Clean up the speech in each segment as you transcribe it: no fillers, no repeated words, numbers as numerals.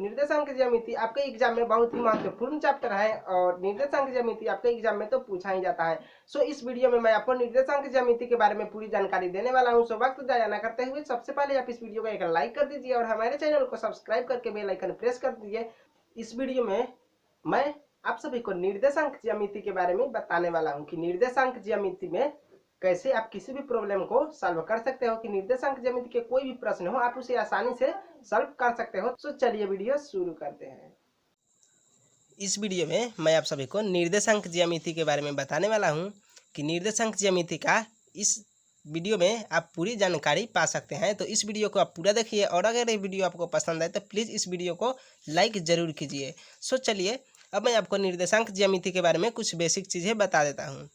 निर्देशांक ज्यामिति आपके एग्जाम में बहुत ही महत्वपूर्ण चैप्टर है और निर्देशांक ज्यामिति आपके एग्जाम में तो पूछा ही जाता है। सो इस वीडियो में मैं आपको निर्देशांक ज्यामिति के बारे में पूरी जानकारी देने वाला हूं। सो वक्त जाया ना करते हुए सबसे पहले आप इस वीडियो को एक लाइक कर दीजिए और हमारे चैनल को सब्सक्राइब करके बेल आइकन प्रेस कर दीजिए। इस वीडियो में मैं आप सभी को निर्देशांक ज्यामिति के बारे में बताने वाला हूँ कि निर्देशांक ज्यामिति में कैसे आप किसी भी प्रॉब्लम को सॉल्व कर सकते हो, कि निर्देशांक ज्यामिति के कोई भी प्रश्न हो आप उसे आसानी से सॉल्व कर सकते हो। तो चलिए वीडियो शुरू करते हैं। इस वीडियो में मैं आप सभी को निर्देशांक ज्यामिति के बारे में बताने वाला हूं कि निर्देशांक ज्यामिति का इस वीडियो में आप पूरी जानकारी पा सकते हैं। तो इस वीडियो को आप पूरा देखिए और अगर ये वीडियो आपको पसंद आए तो प्लीज़ इस वीडियो को लाइक ज़रूर कीजिए। सो चलिए अब मैं आपको निर्देशांक ज्यामिति के बारे में कुछ बेसिक चीज़ें बता देता हूँ।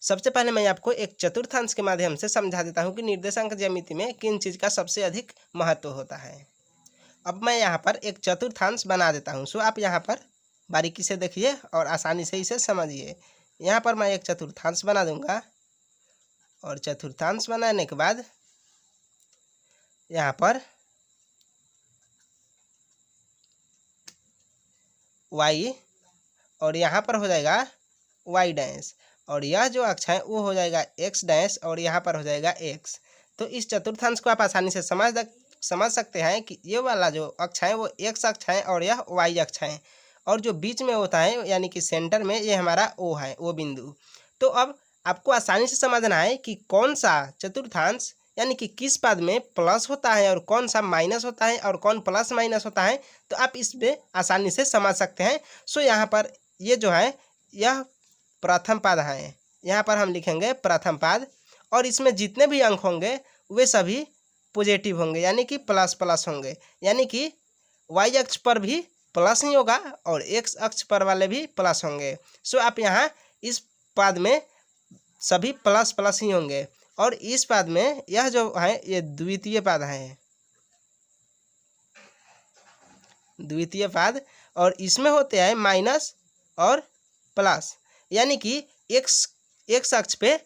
सबसे पहले मैं आपको एक चतुर्थांश के माध्यम से समझा देता हूं कि निर्देशांक ज्यामिति में किन चीज़ का सबसे अधिक महत्व होता है। अब मैं यहाँ पर एक चतुर्थांश बना देता हूं। सो आप यहाँ पर बारीकी से देखिए और आसानी से इसे समझिए। यहाँ पर मैं एक चतुर्थांश बना दूंगा और चतुर्थांश बनाने के बाद यहाँ पर y और यहाँ पर हो जाएगा y डैश और यह जो अक्ष है वो हो जाएगा x डैश और यहाँ पर हो जाएगा x। तो इस चतुर्थांश को आप आसानी से समझ सकते हैं कि ये वाला जो अक्ष है वो x अक्ष है और यह y अक्ष है और जो बीच में होता है यानी कि सेंटर में ये हमारा O है, O बिंदु। तो अब आपको आसानी से समझना है कि कौन सा चतुर्थांश यानी कि किस पद में प्लस होता है और कौन सा माइनस होता है और कौन प्लस माइनस होता है, तो आप इसमें आसानी से समझ सकते हैं। सो यहाँ पर ये जो है यह प्रथम पद है, यहाँ पर हम लिखेंगे प्रथम पद और इसमें जितने भी अंक होंगे वे सभी पॉजिटिव होंगे यानी कि प्लस प्लस होंगे, यानी कि y अक्ष पर भी प्लस ही होगा और x अक्ष पर वाले भी प्लस होंगे। सो आप यहाँ इस पद में सभी प्लस प्लस ही होंगे और इस पद में यह जो है ये द्वितीय पद है, द्वितीय पद और इसमें होते हैं माइनस और प्लस, यानी कि x अक्ष पे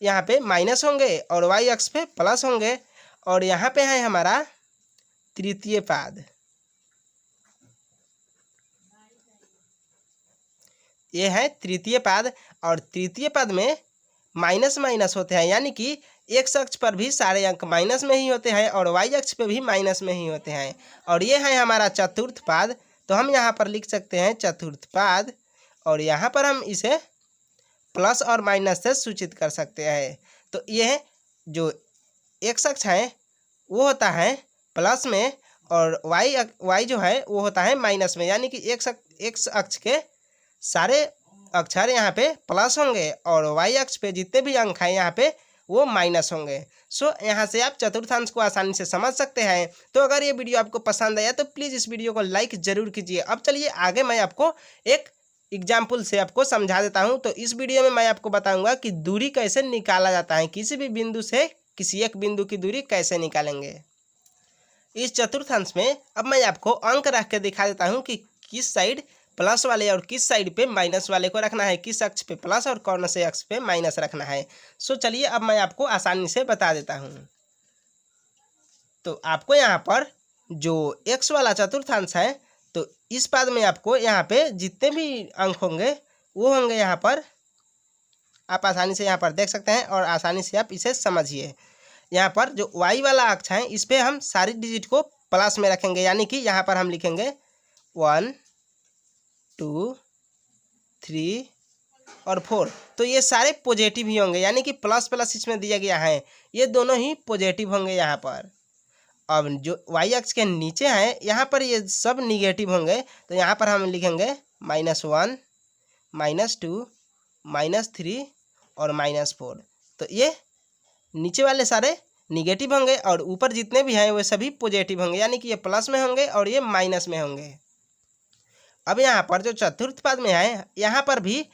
यहाँ पे माइनस होंगे और y अक्ष पे प्लस होंगे और यहाँ पे है हमारा तृतीय पद, ये है तृतीय पद और तृतीय पद में माइनस माइनस होते हैं, यानी कि x अक्ष पर भी सारे अंक माइनस में ही होते हैं और y अक्ष पे भी माइनस में ही होते हैं और ये है हमारा चतुर्थ पद। तो हम यहाँ पर लिख सकते हैं चतुर्थ पद और यहाँ पर हम इसे प्लस और माइनस से सूचित कर सकते हैं। तो ये जो x अक्ष है वो होता है प्लस में और y जो है वो होता है माइनस में, यानी कि x अक्ष के सारे अक्षर यहाँ पे प्लस होंगे और y अक्ष पे जितने भी अंक हैं यहाँ पे वो माइनस होंगे। सो यहाँ से आप चतुर्थांश को आसानी से समझ सकते हैं। तो अगर ये वीडियो आपको पसंद आया तो प्लीज़ इस वीडियो को लाइक ज़रूर कीजिए। अब चलिए आगे मैं आपको एक एग्जाम्पल से आपको समझा देता हूँ। तो इस वीडियो में मैं आपको बताऊँगा कि दूरी कैसे निकाला जाता है, किसी भी बिंदु से किसी एक बिंदु की दूरी कैसे निकालेंगे। इस चतुर्थांश में अब मैं आपको अंक रख के दिखा देता हूँ कि किस साइड प्लस वाले और किस साइड पे माइनस वाले को रखना है, किस अक्ष पे प्लस और कौन से अक्ष पे माइनस रखना है। सो चलिए अब मैं आपको आसानी से बता देता हूँ। तो आपको यहाँ पर जो x वाला चतुर्थांश है तो इस पद में आपको यहाँ पे जितने भी अंक होंगे वो होंगे यहाँ पर, आप आसानी से यहाँ पर देख सकते हैं और आसानी से आप इसे समझिए। यहाँ पर जो y वाला अक्ष है इस पर हम सारी डिजिट को प्लस में रखेंगे, यानी कि यहाँ पर हम लिखेंगे 1 2 3 और 4। तो ये सारे पॉजिटिव ही होंगे, यानी कि प्लस प्लस इसमें दिया गया है, ये दोनों ही पॉजिटिव होंगे यहाँ पर। अब जो y अक्ष के नीचे है यहाँ पर ये सब निगेटिव होंगे, तो यहाँ पर हम लिखेंगे -1 -2 -3 और -4। तो ये नीचे वाले सारे निगेटिव होंगे और ऊपर जितने भी हैं वे सभी पॉजिटिव होंगे, यानी कि ये प्लस में होंगे और ये माइनस में होंगे। अब यहाँ पर जो चतुर्थ पद में है यहाँ पर भी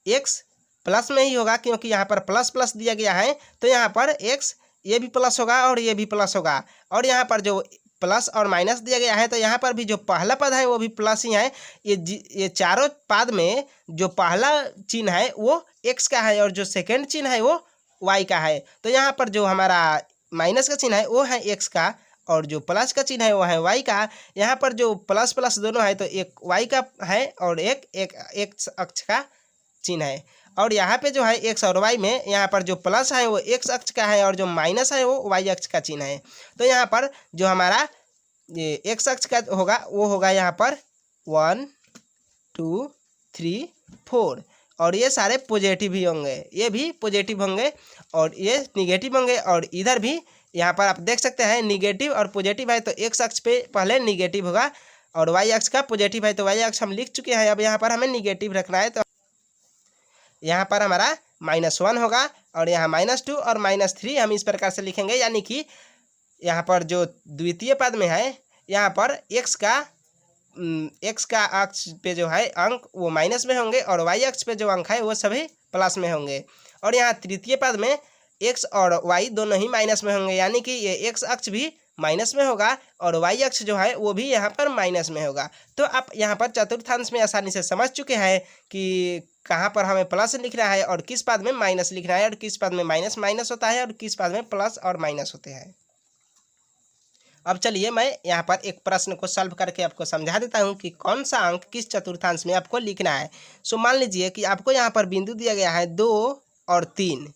x प्लस में ही होगा, क्योंकि यहाँ पर प्लस प्लस दिया गया है। तो यहाँ पर x ये भी प्लस होगा और ये भी प्लस होगा और यहाँ पर जो प्लस और माइनस दिया गया है तो यहाँ पर भी जो पहला पद है वो भी प्लस ही है। ये चारों पद में जो पहला चिन्ह है वो x का है और जो सेकेंड चिन्ह है वो y का है। तो यहाँ पर जो हमारा माइनस का चिन्ह है वो है x का और जो प्लस का चिन्ह है वो है वाई का। यहाँ पर जो प्लस प्लस दोनों है तो एक वाई का है और एक एक्स अक्ष का चिन्ह है। और यहाँ पे जो है एक्स और वाई में यहाँ पर जो प्लस है वो एक्स अक्ष का है और जो माइनस है वो वाई अक्ष का चिन्ह है। तो यहाँ पर जो हमारा ये एक्स अक्ष का होगा वो होगा यहाँ पर 1 2 3 4 और ये सारे पॉजिटिव ही होंगे, ये भी पॉजिटिव होंगे और ये निगेटिव होंगे। और इधर भी यहाँ पर आप देख सकते हैं निगेटिव और पॉजिटिव है तो एक्स अक्ष पे पहले निगेटिव होगा और वाई अक्ष का पॉजिटिव है तो वाई अक्ष हम लिख चुके हैं। अब यहाँ पर हमें निगेटिव रखना है तो यहाँ पर हमारा -1 होगा और यहाँ -2 और -3 हम इस प्रकार से लिखेंगे। यानी कि यहाँ पर जो द्वितीय पद में है यहाँ पर एक्स का अक्ष पे जो है अंक वो माइनस में होंगे और वाई अक्ष पे जो अंक है वो सभी प्लस में होंगे। और यहाँ तृतीय पद में एक्स और वाई दोनों ही माइनस में होंगे, यानी कि ये एक्स अक्ष भी माइनस में होगा और वाई अक्ष जो है वो भी यहाँ पर माइनस में होगा। तो आप यहाँ पर चतुर्थांश में आसानी से समझ चुके हैं कि कहाँ पर हमें प्लस लिखना है और किस पद में माइनस लिखना है और किस पद में माइनस माइनस होता है और किस पद में प्लस और माइनस होते हैं। अब चलिए मैं यहाँ पर एक प्रश्न को सॉल्व करके आपको समझा देता हूँ कि कौन सा अंक किस चतुर्थांश में आपको लिखना है। सो मान लीजिए कि आपको यहाँ पर बिंदु दिया गया है 2 और 3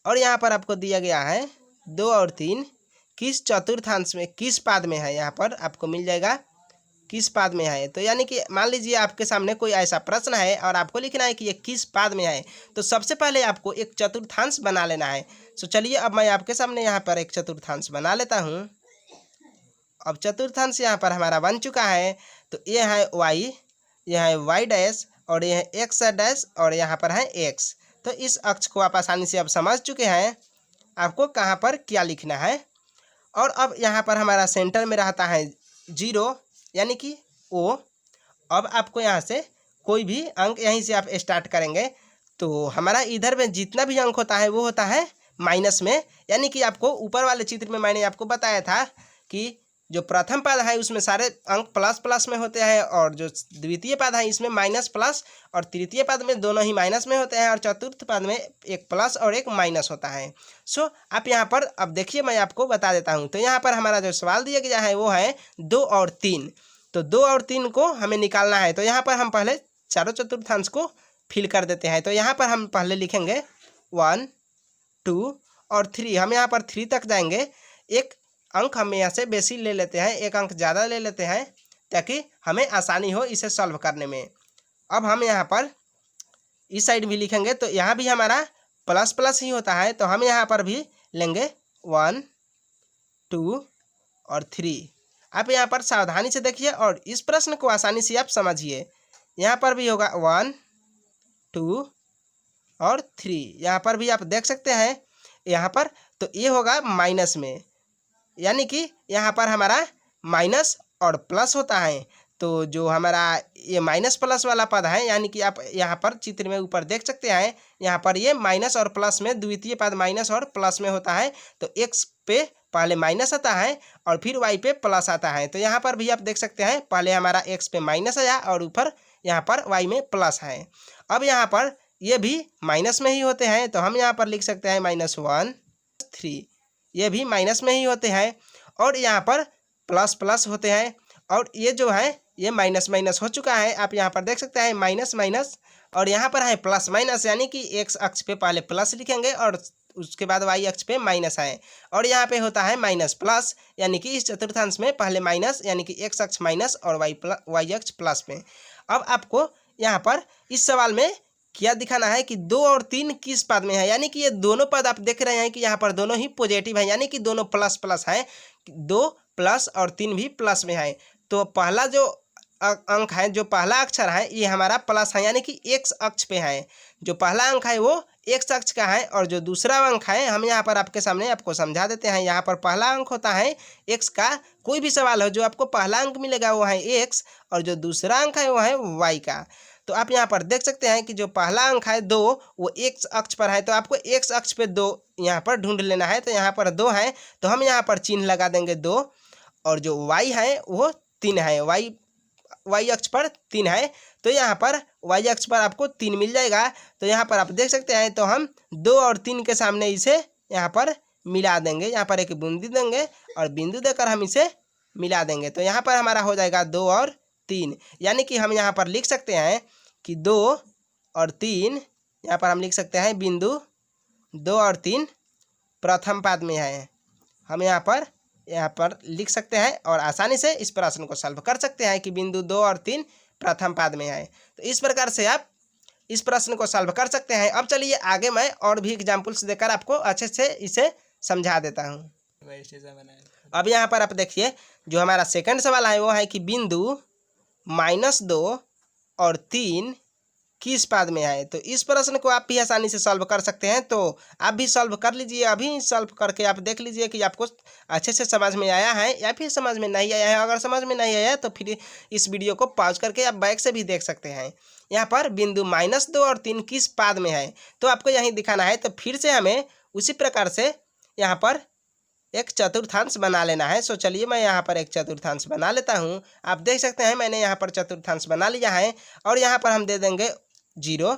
और यहाँ पर आपको दिया गया है 2 और 3 किस चतुर्थांश में किस पाद में है, यहाँ पर आपको मिल जाएगा किस पाद में है। तो यानी कि मान लीजिए आपके सामने कोई ऐसा प्रश्न है और आपको लिखना है कि ये किस पाद में है, तो सबसे पहले आपको एक चतुर्थांश बना लेना है। सो चलिए अब मैं आपके सामने यहाँ पर एक चतुर्थांश बना लेता हूँ। अब चतुर्थांश यहाँ पर हमारा बन चुका है। तो ये है वाई, यह है वाई डैश और ये है एक्स डैश और यहाँ पर है एक्स। तो इस अक्ष को आप आसानी से अब समझ चुके हैं आपको कहाँ पर क्या लिखना है। और अब यहाँ पर हमारा सेंटर में रहता है 0 यानी कि ओ। अब आपको यहाँ से कोई भी अंक यहीं से आप स्टार्ट करेंगे तो हमारा इधर में जितना भी अंक होता है वो होता है माइनस में। यानी कि आपको ऊपर वाले चित्र में मैंने आपको बताया था कि जो प्रथम पद है उसमें सारे अंक प्लस प्लस में होते हैं और जो द्वितीय पद है इसमें माइनस प्लस और तृतीय पद में दोनों ही माइनस में होते हैं और चतुर्थ पद में एक प्लस और एक माइनस होता है। सो आप यहाँ पर अब देखिए मैं आपको बता देता हूँ। तो यहाँ पर हमारा जो सवाल दिया गया है वो है 2 और 3। तो 2 और 3 को हमें निकालना है। तो यहाँ पर हम पहले चारों चतुर्थांश को फिल कर देते हैं। तो यहाँ पर हम पहले लिखेंगे 1 2 और 3। हम यहाँ पर 3 तक जाएंगे। एक अंक हम यहाँ से बेसी ले लेते हैं, एक अंक ज़्यादा ले लेते हैं ताकि हमें आसानी हो इसे सॉल्व करने में। अब हम यहाँ पर इस साइड भी लिखेंगे तो यहाँ भी हमारा प्लस प्लस ही होता है। तो हम यहाँ पर भी लेंगे 1 2 और 3। आप यहाँ पर सावधानी से देखिए और इस प्रश्न को आसानी से आप समझिए। यहाँ पर भी होगा 1 2 और 3। यहाँ पर भी आप देख सकते हैं यहाँ पर तो ये होगा माइनस में, यानी कि यहाँ पर हमारा माइनस और प्लस होता है। तो जो हमारा ये माइनस प्लस वाला पद है यानी कि आप यहाँ पर चित्र में ऊपर देख सकते हैं यहाँ पर ये माइनस और प्लस में द्वितीय पद माइनस और प्लस में होता है। तो एक्स पे पहले माइनस आता है और फिर वाई पे प्लस आता है। तो यहाँ पर भी आप देख सकते हैं पहले हमारा एक्स पे माइनस आया और ऊपर यहाँ पर वाई में प्लस है। अब यहाँ पर ये भी माइनस में ही होते हैं तो हम यहाँ पर लिख सकते हैं -1 3। ये भी माइनस में ही होते हैं और यहाँ पर प्लस प्लस होते हैं और ये जो है ये माइनस माइनस हो चुका है। आप यहाँ पर देख सकते हैं माइनस माइनस और यहाँ पर है प्लस माइनस, यानी कि एक्स अक्ष पे पहले प्लस लिखेंगे और उसके बाद वाई अक्ष पे माइनस है और यहाँ पे होता है माइनस प्लस, यानी कि इस चतुर्थांश में पहले माइनस यानी कि एक्स अक्ष माइनस और वाई अक्ष प्लस में। अब आपको यहाँ पर इस सवाल में क्या दिखाना है कि 2 और 3 किस पद में है, यानी कि ये दोनों पद आप देख रहे हैं कि यहाँ पर दोनों ही पॉजिटिव है, यानी कि दोनों प्लस प्लस है। 2 प्लस और 3 भी प्लस में है। तो पहला जो अंक है, जो पहला अक्षर है ये हमारा प्लस है, यानी कि एक्स अक्ष पे है। जो पहला अंक है वो एक्स अक्ष का है और जो दूसरा अंक है हम यहाँ पर आपके सामने आपको समझा देते हैं। यहाँ पर पहला अंक होता है एक्स का। कोई भी सवाल हो जो आपको पहला अंक मिलेगा वो है एक्स और जो दूसरा अंक है वो है वाई का। तो आप यहाँ पर देख सकते हैं कि जो पहला अंक है 2 वो एक्स अक्ष पर है। तो आपको एक्स अक्ष पे 2 यहाँ पर ढूंढ लेना है। तो यहाँ पर 2 है तो हम यहाँ पर चिन्ह लगा देंगे 2 और जो वाई है वो 3 है। वाई अक्ष पर 3 है तो यहाँ पर वाई अक्ष पर आपको 3 मिल जाएगा। तो यहाँ पर आप देख सकते हैं तो हम 2 और 3 के सामने इसे यहाँ पर मिला देंगे। यहाँ पर एक बिंदु देंगे और बिंदु देकर हम इसे मिला देंगे। तो यहाँ पर हमारा हो जाएगा 2 और 3, यानी कि हम यहाँ पर लिख सकते हैं कि 2 और 3, यहाँ पर हम लिख सकते हैं बिंदु 2 और 3 प्रथम पाद में है। हम यहाँ पर लिख सकते हैं और आसानी से इस प्रश्न को सॉल्व कर सकते हैं कि बिंदु 2 और 3 प्रथम पाद में है। तो इस प्रकार से आप इस प्रश्न को सॉल्व कर सकते हैं। अब चलिए आगे मैं और भी एग्जाम्पल्स देकर आपको अच्छे से इसे समझा देता हूँ। अब यहाँ पर आप देखिए, जो हमारा सेकंड सवाल है वो है कि बिंदु -2 और 3 किस पाद में है। तो इस प्रश्न को आप भी आसानी से सॉल्व कर सकते हैं। तो आप भी सॉल्व कर लीजिए, अभी सॉल्व करके आप देख लीजिए कि आपको अच्छे से समझ में आया है या फिर समझ में नहीं आया है। अगर समझ में नहीं आया तो फिर इस वीडियो को पॉज करके आप बैक से भी देख सकते हैं। यहाँ पर बिंदु -2 और 3 किस पाद में है, तो आपको यहीं दिखाना है। तो फिर से हमें उसी प्रकार से यहाँ पर एक चतुर्थांश बना लेना है। सो चलिए मैं यहाँ पर एक चतुर्थांश बना लेता हूँ। आप देख सकते हैं मैंने यहाँ पर चतुर्थांश बना लिया है और यहाँ पर हम दे देंगे 0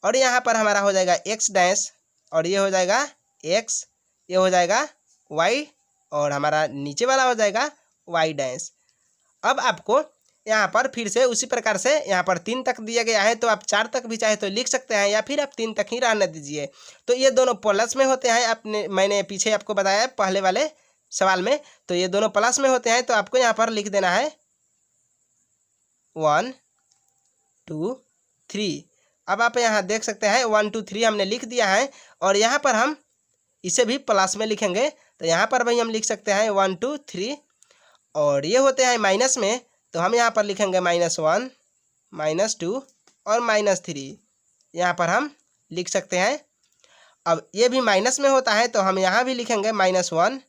और यहाँ पर हमारा हो जाएगा x डैश और ये हो जाएगा x, ये हो जाएगा y और हमारा नीचे वाला हो जाएगा y डैश। अब आपको यहाँ पर फिर से उसी प्रकार से यहाँ पर 3 तक दिया गया है, तो आप 4 तक भी चाहे तो लिख सकते हैं या फिर आप 3 तक ही रहने दीजिए। तो ये दोनों प्लस में होते हैं, मैंने पीछे आपको बताया है पहले वाले सवाल में। तो ये दोनों प्लस में होते हैं, तो आपको यहाँ पर लिख देना है 1 2 3। अब आप यहाँ देख सकते हैं 1 2 3 हमने लिख दिया है और यहाँ पर हम इसे भी प्लस में लिखेंगे। तो यहाँ पर भी हम लिख सकते हैं 1 2 3 और ये होते हैं माइनस में, तो हम यहाँ पर लिखेंगे -1 -2 और -3, यहाँ पर हम लिख सकते हैं। अब ये भी माइनस में होता है, तो हम यहाँ भी लिखेंगे -1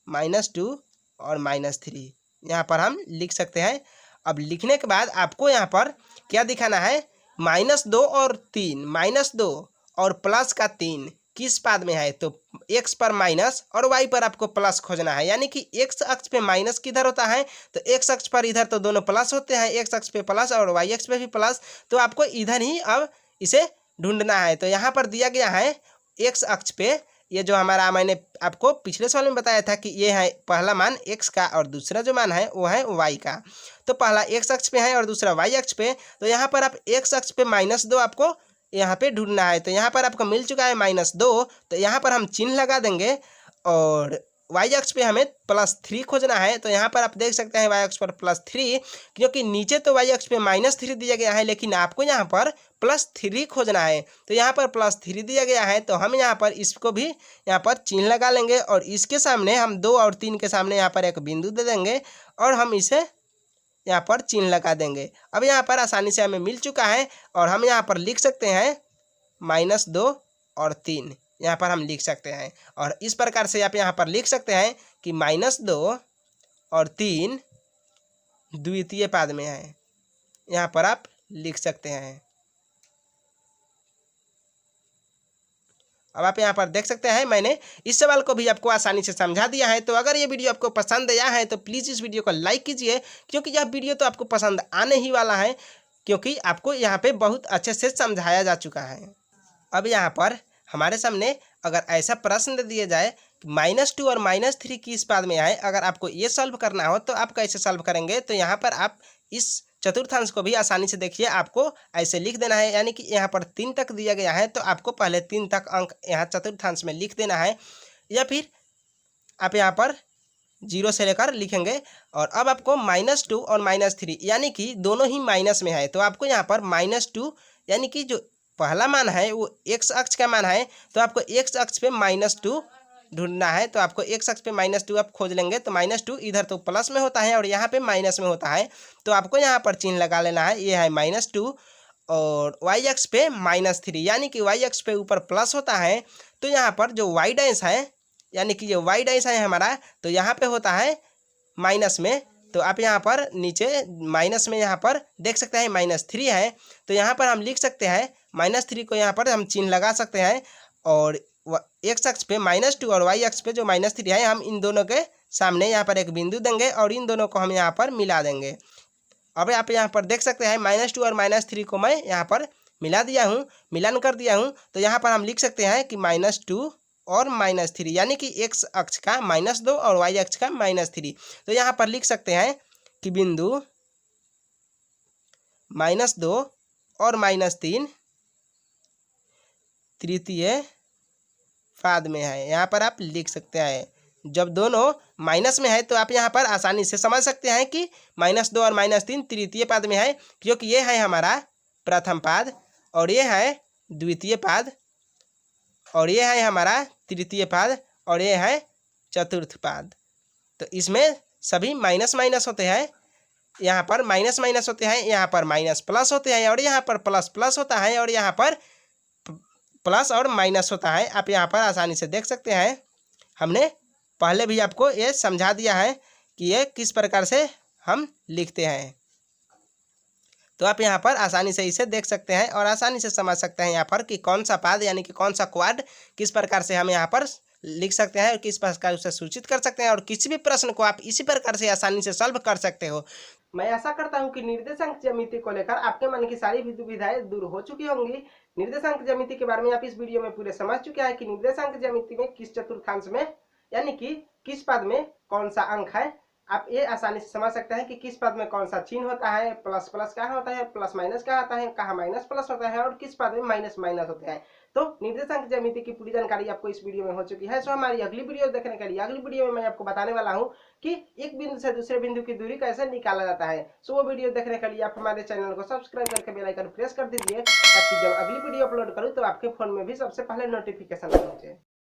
-2 और -3, यहाँ पर हम लिख सकते हैं। अब लिखने के बाद आपको यहाँ पर क्या दिखाना है, -2 और 3, -2 और प्लस का 3 किस पाद में है। तो x पर माइनस और y पर आपको प्लस खोजना है, यानी कि x अक्ष पे माइनस किधर होता है, तो x अक्ष पर इधर तो दोनों प्लस होते हैं, x अक्ष पे प्लस और y अक्ष पे भी प्लस, तो आपको इधर ही अब इसे ढूंढना है। तो यहाँ पर दिया गया है x अक्ष पे, ये जो हमारा मैंने आपको पिछले सवाल में बताया था कि ये है पहला मान x का और दूसरा जो मान है वो है y का। तो पहला x अक्ष पे है और दूसरा y अक्ष पे, तो यहाँ पर आप x अक्ष पे -2 आपको यहाँ पे ढूंढना है। तो यहाँ पर आपको मिल चुका है -2, तो यहाँ पर हम चिन्ह लगा देंगे और y अक्ष पे हमें +3 खोजना है। तो यहाँ पर आप देख सकते हैं y अक्ष पर +3, क्योंकि नीचे तो y अक्ष पे -3 दिया गया है, लेकिन आपको यहाँ पर +3 खोजना है। तो यहाँ पर +3 दिया गया है, तो हम यहाँ पर इसको भी यहाँ पर चिन्ह लगा लेंगे और इसके सामने हम 2 और 3 के सामने यहाँ पर एक बिंदु दे देंगे और हम इसे यहाँ पर चिन्ह लगा देंगे। अब यहाँ पर आसानी से हमें मिल चुका है और हम यहाँ पर लिख सकते हैं -2 और 3, यहाँ पर हम लिख सकते हैं। और इस प्रकार से आप यहाँ पर लिख सकते हैं कि -2 और 3 द्वितीय पाद में है, यहाँ पर आप लिख सकते हैं। अब आप यहाँ पर देख सकते हैं मैंने इस सवाल को भी आपको आसानी से समझा दिया है। तो अगर ये वीडियो आपको पसंद आया है तो प्लीज़ इस वीडियो को लाइक कीजिए, क्योंकि यह वीडियो तो आपको पसंद आने ही वाला है, क्योंकि आपको यहाँ पे बहुत अच्छे से समझाया जा चुका है। अब यहाँ पर हमारे सामने अगर ऐसा प्रश्न दे दिया जाए कि -2 और -3 किस पाद में आए, अगर आपको ये सॉल्व करना हो तो आप कैसे सॉल्व करेंगे। तो यहाँ पर आप इस चतुर्थांश को भी आसानी से देखिए, आपको ऐसे लिख देना है, यानी कि यहाँ पर 3 तक दिया गया है, तो आपको पहले 3 तक अंक यहाँ चतुर्थांश में लिख देना है, या फिर आप यहाँ पर 0 से लेकर लिखेंगे। और अब आपको -2 और -3 यानी कि दोनों ही माइनस में है, तो आपको यहाँ पर -2 यानी कि जो पहला मान है वो x अक्ष का मान है, तो आपको x अक्ष पे -2 ढूंढना है। तो आपको x अक्ष पे -2 आप खोज लेंगे, तो -2 इधर तो प्लस में होता है और यहाँ पे माइनस में होता है, तो आपको यहाँ पर चिन्ह लगा लेना है, ये है -2 और y अक्ष पे -3, यानी कि y अक्ष पे ऊपर प्लस होता है, तो यहाँ पर जो y डैश है, यानी कि जो y डैश है हमारा, तो यहाँ पे होता है माइनस में। तो आप यहाँ पर नीचे माइनस में यहाँ पर देख सकते हैं -3 है, तो यहाँ पर हम लिख सकते हैं -3 को यहाँ पर हम चिन्ह लगा सकते हैं और x अक्ष पे -2 और y अक्ष पे जो -3 है, हम इन दोनों के सामने यहाँ पर एक बिंदु देंगे और इन दोनों को हम यहाँ पर मिला देंगे। अब आप यहाँ पर देख सकते हैं -2 और -3 को मैं यहाँ पर मिला दिया हूँ, मिलान कर दिया हूँ। तो यहाँ पर हम लिख सकते हैं कि -2 और -3, यानी कि x अक्ष का -2 और y अक्ष का -3। तो यहाँ पर लिख सकते हैं कि बिंदु -2 और -3 तृतीय पाद में है। यहाँ पर आप लिख सकते हैं। जब दोनों माइनस में है तो आप यहाँ पर आसानी से समझ सकते हैं कि -2 और -3 तृतीय पाद में है, क्योंकि ये है हमारा प्रथम पाद और ये है द्वितीय पाद और ये है हमारा तृतीय पाद और ये है चतुर्थ पाद। तो इसमें सभी माइनस माइनस होते हैं, यहाँ पर माइनस माइनस होते हैं, यहाँ पर माइनस प्लस होते हैं और यहाँ पर प्लस प्लस होता है और यहाँ पर प्लस और माइनस होता है। आप यहाँ पर आसानी से देख सकते हैं। हमने पहले भी आपको ये समझा दिया है कि ये किस प्रकार से हम लिखते हैं। तो आप यहाँ पर आसानी से इसे देख सकते हैं और आसानी से समझ सकते हैं यहाँ पर कि कौन सा पाद यानी कि कौन सा क्वाड किस प्रकार से हम यहाँ पर लिख सकते हैं और किस प्रकार से सूचित कर सकते हैं और किसी भी प्रश्न को आप इसी प्रकार से आसानी से सॉल्व कर सकते हो। मैं आशा करता हूं कि निर्देशांक ज्यामिति को लेकर आपके मन की सारी दुविधाएं दूर हो चुकी होंगी। निर्देशांक ज्यामिति के बारे में आप इस वीडियो में पूरे समझ चुके हैं कि निर्देशांक ज्यामिति में किस चतुर्थांश में यानी कि किस पद में कौन सा अंक है। आप ये आसानी से समझ सकते हैं कि किस पद में कौन सा चिन्ह होता है, प्लस प्लस क्या होता है, प्लस माइनस क्या होता है, कहाँ माइनस प्लस होता है और किस पद में माइनस माइनस होते हैं। तो निर्देशांक ज्यामिति की पूरी जानकारी आपको इस वीडियो में हो चुकी है। सो हमारी अगली वीडियो देखने के लिए अगली वीडियो में मैं आपको बताने वाला हूँ कि एक बिंदु से दूसरे बिंदु की दूरी कैसे निकाला जाता है। सो वो वीडियो देखने के लिए आप हमारे चैनल को सब्सक्राइब करके बेल आइकन प्रेस कर दीजिए ताकि जब अगली वीडियो अपलोड करूँ तो आपके फोन में भी सबसे पहले नोटिफिकेशन पहुंचे।